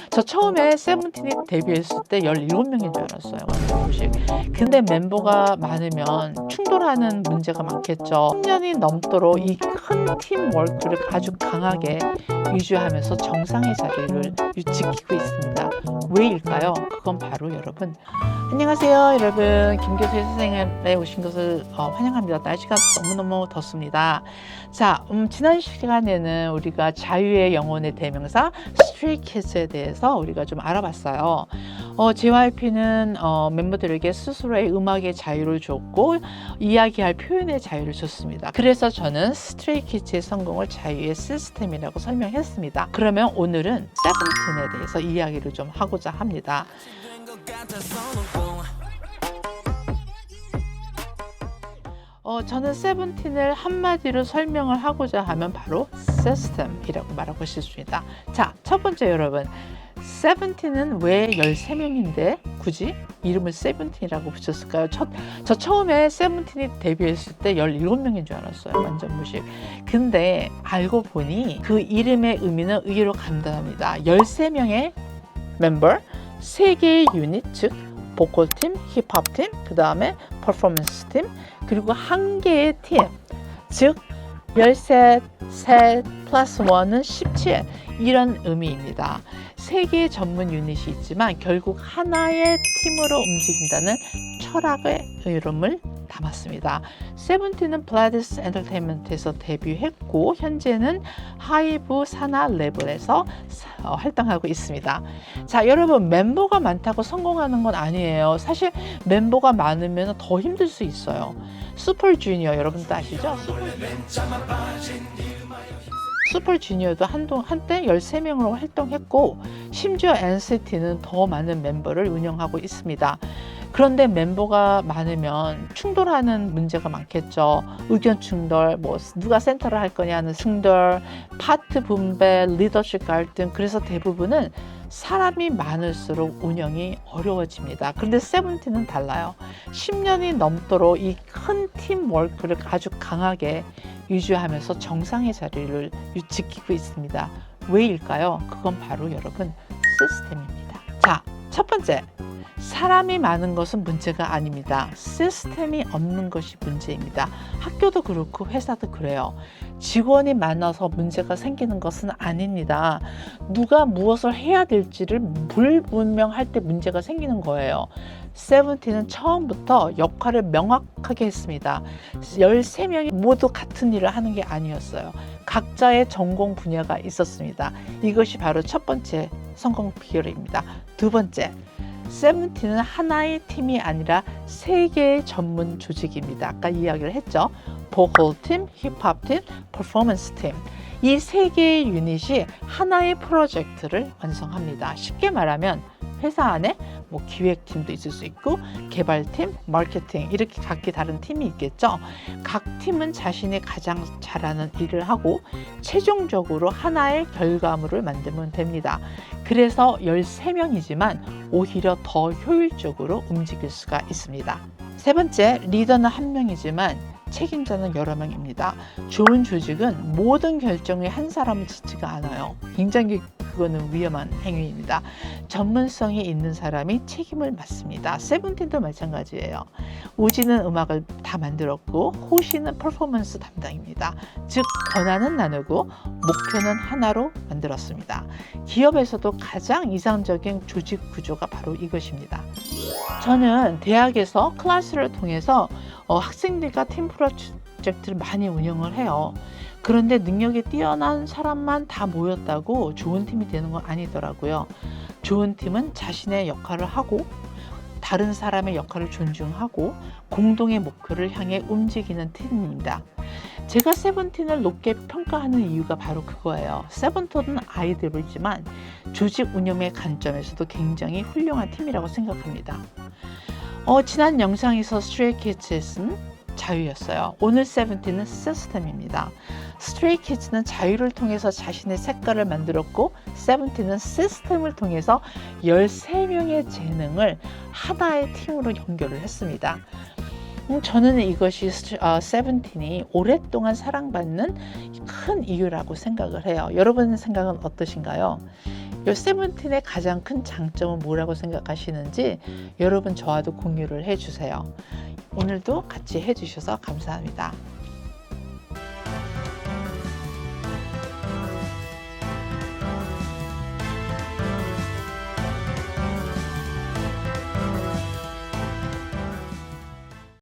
저 처음에 세븐틴이 데뷔했을 때 17명인 줄 알았어요. 완전 무식. 근데 멤버가 많으면 충돌하는 문제가 많겠죠. 10년이 넘도록 이 큰 팀워크를 아주 강하게 유지하면서 정상의 자리를 지키고 있습니다. 왜일까요? 그건 바로 여러분. 안녕하세요 여러분, 김교수의 세상에 오신 것을 환영합니다. 날씨가 너무너무 덥습니다. 자, 지난 시간에는 우리가 자유의 영혼의 대명사 스트레이키즈에 대해서 우리가 좀 알아봤어요. JYP는 멤버들에게 스스로의 음악의 자유를 줬고 이야기할 표현의 자유를 줬습니다. 그래서 저는 스트레이키즈의 성공을 자유의 시스템이라고 설명했습니다. 그러면 오늘은 세븐틴에 대해서 이야기를 좀 하고자 합니다. 저는 세븐틴을 한마디로 설명을 하고자 하면 바로 시스템이라고 말하고 싶습니다. 자, 첫 번째 여러분, 세븐틴은 왜 13명인데 굳이 이름을 세븐틴이라고 붙였을까요? 저 처음에 세븐틴이 데뷔했을 때 17명인 줄 알았어요. 완전 무식. 근데 알고 보니 그 이름의 의미는 의외로 간단합니다. 13명의 멤버, 3개의 유닛, 즉 보컬팀, 힙합팀, 그 다음에 퍼포먼스팀, 그리고 1개의 팀, 즉 13, 셋 플러스 1은 17, 이런 의미입니다. 3개의 전문 유닛이 있지만 결국 하나의 팀으로 움직인다는 철학의 이름을 담았습니다. 세븐틴은 블라디스 엔터테인먼트에서 데뷔했고 현재는 하이브 산하 레벨에서 활동하고 있습니다. 자, 여러분, 멤버가 많다고 성공하는 건 아니에요. 사실 멤버가 많으면 더 힘들 수 있어요. 슈퍼주니어 여러분도 아시죠? 슈퍼주니어도 한때 13명으로 활동했고 심지어 NCT는 더 많은 멤버를 운영하고 있습니다. 그런데 멤버가 많으면 충돌하는 문제가 많겠죠. 의견 충돌, 누가 센터를 할 거냐는 충돌, 파트 분배, 리더십 갈등. 그래서 대부분은 사람이 많을수록 운영이 어려워집니다. 그런데 세븐틴은 달라요. 10년이 넘도록 이 큰 팀워크를 아주 강하게 유지하면서 정상의 자리를 지키고 있습니다. 왜일까요? 그건 바로 여러분 시스템입니다. 자, 첫 번째, 사람이 많은 것은 문제가 아닙니다. 시스템이 없는 것이 문제입니다. 학교도 그렇고 회사도 그래요. 직원이 많아서 문제가 생기는 것은 아닙니다. 누가 무엇을 해야 될지를 불분명할 때 문제가 생기는 거예요. 세븐틴은 처음부터 역할을 명확하게 했습니다. 13명이 모두 같은 일을 하는 게 아니었어요. 각자의 전공 분야가 있었습니다. 이것이 바로 첫 번째 성공 비결입니다. 두 번째, 세븐틴은 하나의 팀이 아니라 3개의 전문 조직입니다. 아까 이야기를 했죠. 보컬팀, 힙합팀, 퍼포먼스팀. 이 3개의 유닛이 하나의 프로젝트를 완성합니다. 쉽게 말하면 회사 안에 기획팀도 있을 수 있고 개발팀, 마케팅, 이렇게 각기 다른 팀이 있겠죠. 각 팀은 자신이 가장 잘하는 일을 하고 최종적으로 하나의 결과물을 만들면 됩니다. 그래서 13명이지만 오히려 더 효율적으로 움직일 수가 있습니다. 세 번째, 리더는 1명이지만 책임자는 여러 명입니다. 좋은 조직은 모든 결정에 한 사람을 짓지가 않아요. 굉장히 그거는 위험한 행위입니다. 전문성이 있는 사람이 책임을 맡습니다. 세븐틴도 마찬가지예요. 우지는 음악을 다 만들었고 호시는 퍼포먼스 담당입니다. 즉 권한은 나누고 목표는 하나로 만들었습니다. 기업에서도 가장 이상적인 조직 구조가 바로 이것입니다. 저는 대학에서 클래스를 통해서 학생들과 팀 프로젝트를 많이 운영을 해요. 그런데 능력이 뛰어난 사람만 다 모였다고 좋은 팀이 되는 건 아니더라고요. 좋은 팀은 자신의 역할을 하고 다른 사람의 역할을 존중하고 공동의 목표를 향해 움직이는 팀입니다. 제가 세븐틴을 높게 평가하는 이유가 바로 그거예요. 세븐틴은 아이돌이지만 조직 운영의 관점에서도 굉장히 훌륭한 팀이라고 생각합니다. 지난 영상에서 스트레이키즈는 자유였어요. 오늘 세븐틴은 시스템입니다. 스트레이키즈는 자유를 통해서 자신의 색깔을 만들었고 세븐틴은 시스템을 통해서 13명의 재능을 하나의 팀으로 연결을 했습니다. 저는 이것이 세븐틴이 오랫동안 사랑받는 큰 이유라고 생각을 해요. 여러분의 생각은 어떠신가요? 이 세븐틴의 가장 큰 장점은 뭐라고 생각하시는지 여러분 저와도 공유를 해주세요. 오늘도 같이 해주셔서 감사합니다.